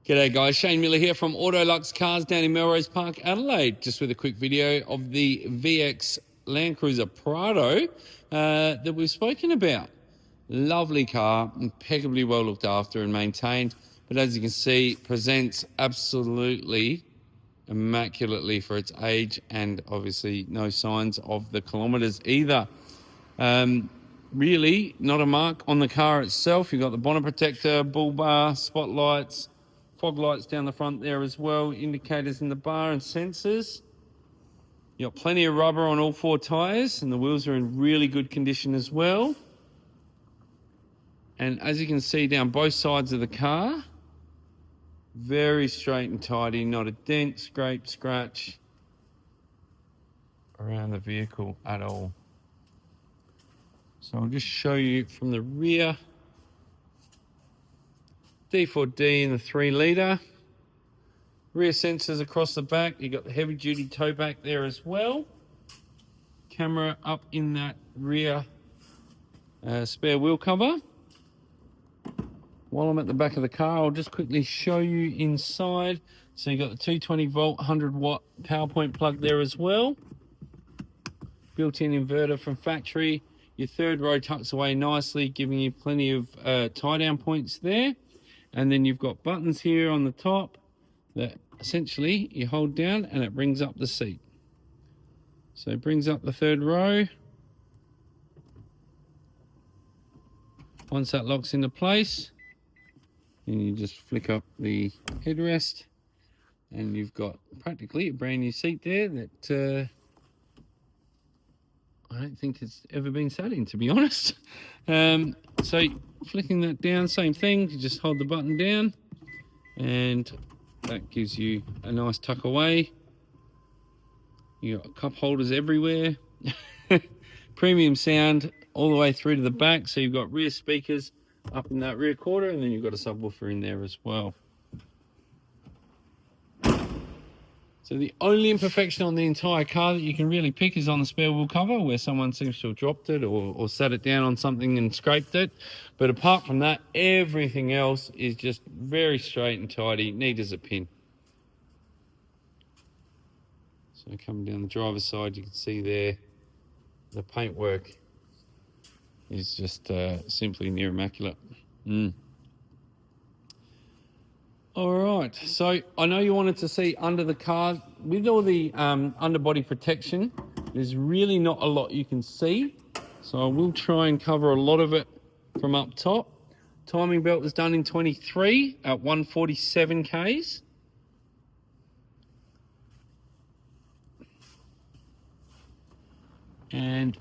G'day guys, Shane Miller here from Autoluxe Cars down in Melrose Park, Adelaide. Just with a quick video of the VX Landcruiser Prado that we've spoken about. Lovely car, impeccably well looked after and maintained. But as you can see, presents absolutely immaculately for its age, and obviously no signs of the kilometres either. Really not a mark on the car itself. You've got the bonnet protector, bull bar, spotlights, fog lights down the front there as well, indicators in the bar and sensors. You've got plenty of rubber on all four tyres, and the wheels are in really good condition as well. And as you can see down both sides of the car, very straight and tidy, not a dent, scrape, scratch around the vehicle at all. So I'll just show you from the rear. D4D in the 3 litre. Rear sensors across the back. You've got the heavy duty tow back there as well. Camera up in that rear spare wheel cover. While I'm at the back of the car, I'll just quickly show you inside. So you've got the 220 volt, 100 watt power point plug there as well. Built-in inverter from factory. Your third row tucks away nicely, giving you plenty of tie-down points there. And then you've got buttons here on the top that essentially you hold down and it brings up the seat. So it brings up the third row. Once that locks into place, then you just flick up the headrest and you've got practically a brand new seat there that I don't think it's ever been sat in, to be honest. So flicking that down, same thing, you just hold the button down and that gives you a nice tuck away. You got cup holders everywhere. Premium sound all the way through to the back. So you've got rear speakers up in that rear quarter, and then you've got a subwoofer in there as well. So the only imperfection on the entire car that you can really pick is on the spare wheel cover, where someone seems to have dropped it or sat it down on something and scraped it. But apart from that, everything else is just very straight and tidy, neat as a pin. So coming down the driver's side, you can see there the paintwork is just simply near immaculate. All right, so I know you wanted to see under the car. With all the underbody protection, there's really not a lot you can see. So I will try and cover a lot of it from up top. Timing belt was done in 23 at 147 Ks. And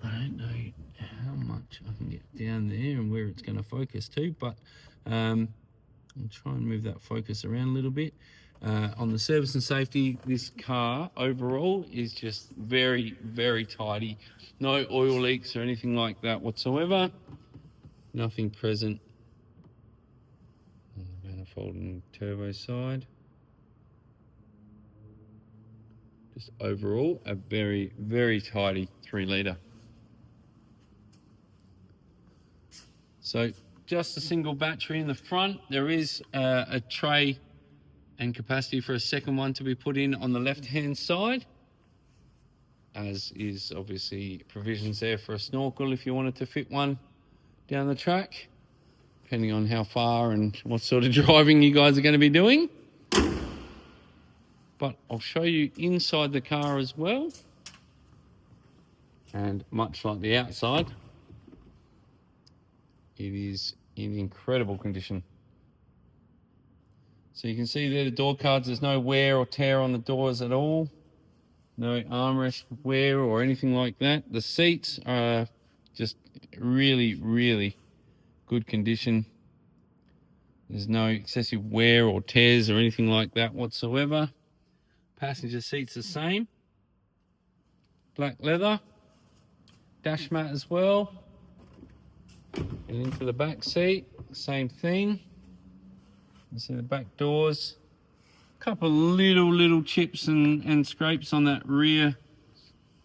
I don't know how much I can get down there and where it's going to focus to, but I'll try and move that focus around a little bit. On the service and safety, this car overall is just very, very tidy. No oil leaks or anything like that whatsoever. Nothing present. Manifold and turbo side. Just overall, a very, very tidy 3 litre. So just a single battery in the front. There is a tray and capacity for a second one to be put in on the left-hand side, as is obviously provisions there for a snorkel if you wanted to fit one down the track, depending on how far and what sort of driving you guys are going to be doing. But I'll show you inside the car as well. And much like the outside, it is in incredible condition. So you can see there the door cards, there's no wear or tear on the doors at all. No armrest wear or anything like that. The seats are just really, really good condition. There's no excessive wear or tears or anything like that whatsoever. Passenger seats the same. Black leather. Dash mat as well. And into the back seat, same thing. You see the back doors. A couple of little chips and scrapes on that rear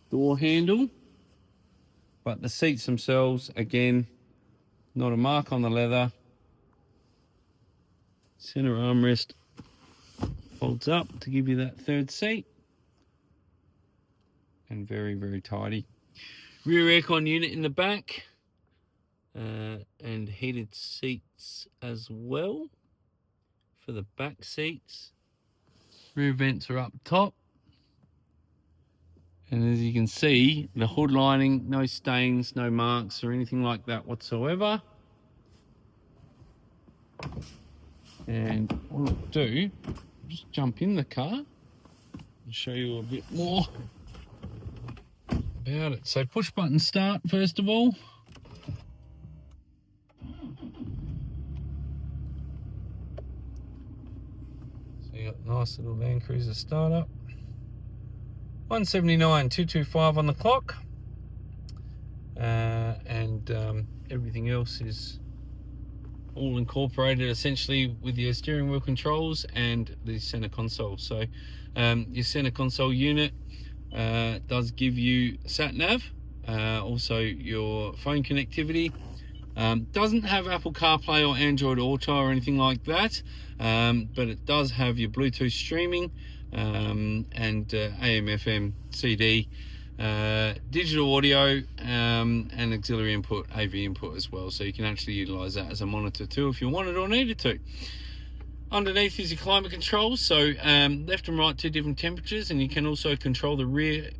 door handle. But the seats themselves, again, not a mark on the leather. Center armrest folds up to give you that third seat. And very, very tidy. Rear aircon unit in the back. And heated seats as well for the back seats. Rear vents are up top. And as you can see, the hood lining, no stains, no marks or anything like that whatsoever. And what I'll do, just jump in the car and show you a bit more about it. So push button start first of all. So you got a nice little Landcruiser startup. 179,225 on the clock. And everything else is all incorporated essentially with your steering wheel controls and the center console. So your center console unit does give you sat nav, also your phone connectivity. Doesn't have Apple CarPlay or Android Auto or anything like that, but it does have your Bluetooth streaming and AM, FM, CD, digital audio, and auxiliary input, AV input as well. So you can actually utilize that as a monitor too if you wanted or needed to. Underneath is your climate controls, so left and right 2 different temperatures, and you can also control the rear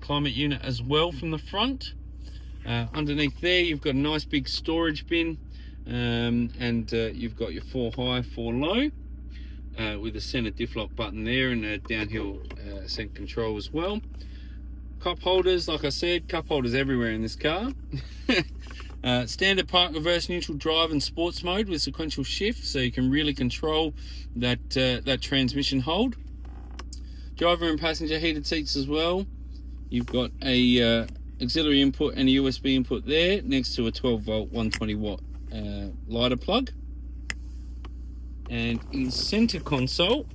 climate unit as well from the front. Underneath there you've got a nice big storage bin, and you've got your 4 high, 4 low, with a center diff lock button there and a downhill ascent control as well. Cup holders, like I said, cup holders everywhere in this car. Standard park, reverse, neutral, drive and sports mode with sequential shift, so you can really control that transmission hold. Driver and passenger heated seats as well. You've got a auxiliary input and a USB input there next to a 12 volt 120 watt lighter plug. And in center console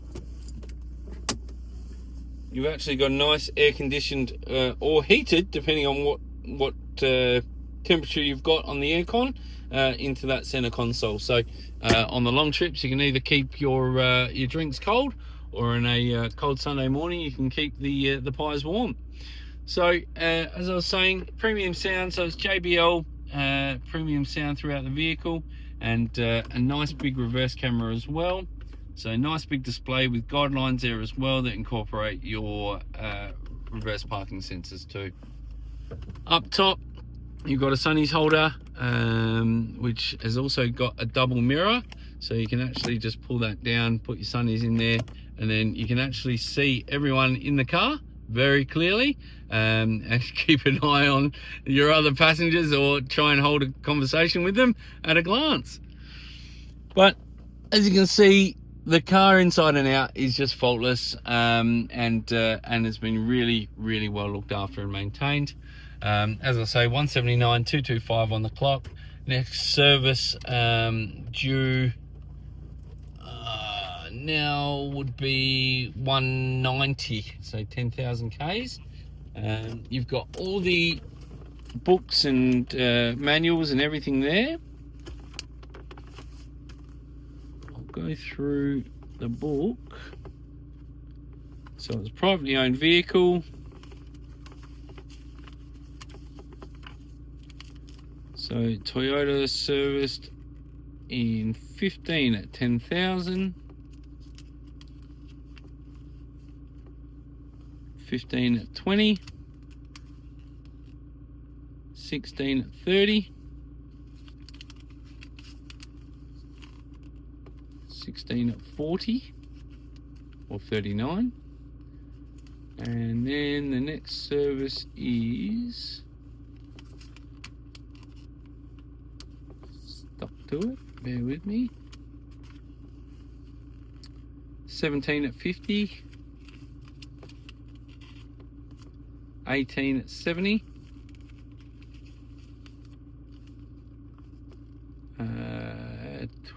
you've actually got a nice air conditioned or heated, depending on what temperature you've got on the aircon, into that center console. So on the long trips you can either keep your drinks cold, or in a cold Sunday morning you can keep the pies warm. So as I was saying, premium sound, so it's JBL premium sound throughout the vehicle, and a nice big reverse camera as well. So nice big display with guidelines there as well that incorporate your reverse parking sensors too. Up top you've got a sunnies holder, which has also got a double mirror, so you can actually just pull that down, put your sunnies in there, and then you can actually see everyone in the car very clearly, and keep an eye on your other passengers or try and hold a conversation with them at a glance. But as you can see, the car inside and out is just faultless, and has been really, really well looked after and maintained. As I say, 179,225 on the clock. Next service due now would be 190, so 10,000 Ks. You've got all the books and manuals and everything there. Go through the book. So it's a privately owned vehicle. So Toyota serviced in 15 at 10,000, 15 at 20, 16 at 30, 16 at 40 or 39, and then the next service is, stuck to it, bear with me, 17 at 50, 18 at 70,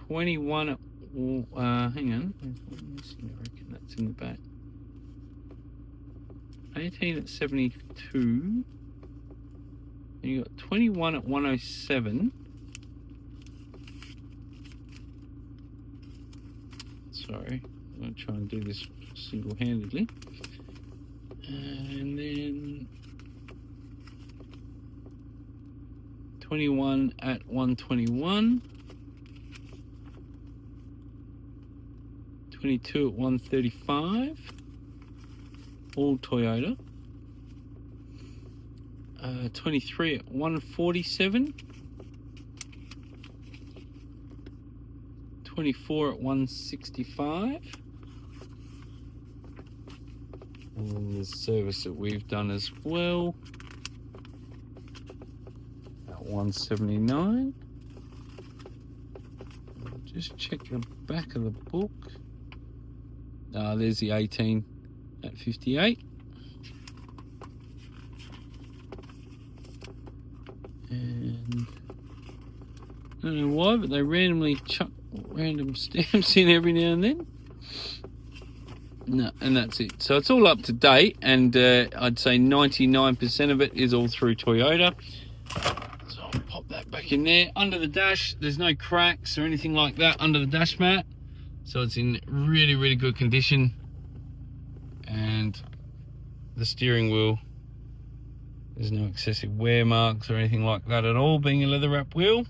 21 at hang on, I reckon that's in the back. 18 at 72, and you got 21 at 107, Sorry, I'm going to try and do this single-handedly. And then 21 at 121. 22 at 135. All Toyota. 23 at 147. 24 at 165. And then the service that we've done as well at 179. Just check the back of the book. There's the 18 at 58. And I don't know why, but they randomly chuck random stamps in every now and then. No, and that's it. So it's all up to date, and I'd say 99% of it is all through Toyota. So I'll pop that back in there. Under the dash, there's no cracks or anything like that under the dash mat. So it's in really, really good condition. And the steering wheel, there's no excessive wear marks or anything like that at all, being a leather wrap wheel.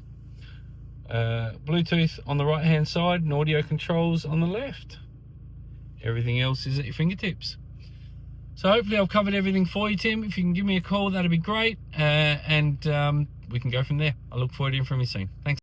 Bluetooth on the right hand side and audio controls on the left. Everything else is at your fingertips. So hopefully I've covered everything for you, Tim. If you can give me a call, that'd be great. And we can go from there. I look forward to hearing from you soon. Thanks.